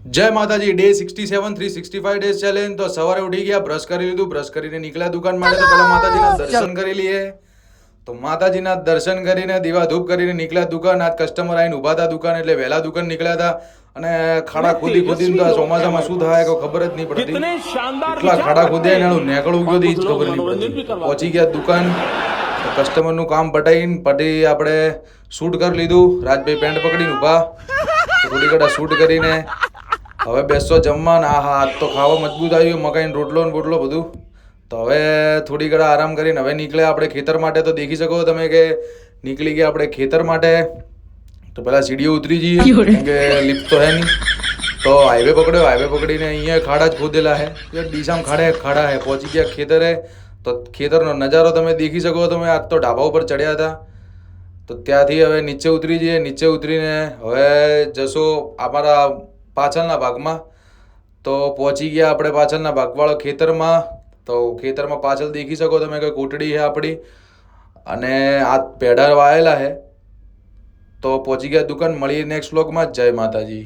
જય માતાજી. Day 67 365 days challenge. તો સવારે ઉઠી ગયા, બ્રશ કરી લીધું, બ્રશ કરીને નીકળ્યા દુકાન માટે. તો પહેલા માતાજીના દર્શન કરી લઈએ. તો માતાજીના દર્શન કરીને દીવા ધૂપ કરીને નીકળ્યા દુકાન. આજ કસ્ટમર આવીને ઊભા હતા દુકાન, એટલે વહેલા દુકાન નીકળ્યા હતા. અને ખાડા ખોદી ખોદીને તો ચોમાસામાં શું થાય કોઈ ખબર જ નહીં પડતી. એટલા ખાડા ખોદ્યા ને એનું નેકળું ગયું એ જ ખબર નહીં પડતી. પહોંચી ગયા દુકાન. કસ્ટમરનું કામ પટી આપણે શૂટ કરી લીધું. રાજભાઈ પેન્ટ પકડીને ઊભા. થોડી ઘડા શૂટ કરીને હવે બેસો જમવા ને. હા, આજ તો ખાવા મજબૂત આવ્યું, મકાઈનો રોટલો ને બોટલો બધું. તો હવે થોડી ઘડા આરામ કરીને હવે નીકળ્યા આપણે ખેતર માટે. તો દેખી શકો તમે કે નીકળી ગયા આપણે ખેતર માટે. તો પહેલા સીડીઓ ઉતરી જઈએ, કેમ કે લિફ્ટ તો હે નહીં. તો હાઈવે પકડ્યો, હાઈવે પકડીને અહીંયા ખાડા જ ખોદેલા હે, ડીસામ ખાડા હે. પહોંચી ગયા ખેતરે. તો ખેતરનો નજારો તમે દેખી શકો તમે. આજ તો ઢાબા ઉપર ચડ્યા હતા. તો ત્યાંથી હવે નીચે ઉતરી જઈએ. નીચે ઉતરીને હવે જશો અમારા પાછળના ભાગમાં. તો પહોંચી ગયા આપણે પાછળના ભાગવાળો ખેતરમાં. તો ખેતરમાં પાછળ દેખી શકો તમે કે કોટડી છે આપણી, અને આ પેડા વાયેલા છે. તો પહોંચી ગયા દુકાન. મળીએ નેક્સ્ટ વ્લોગમાં. જય માતાજી.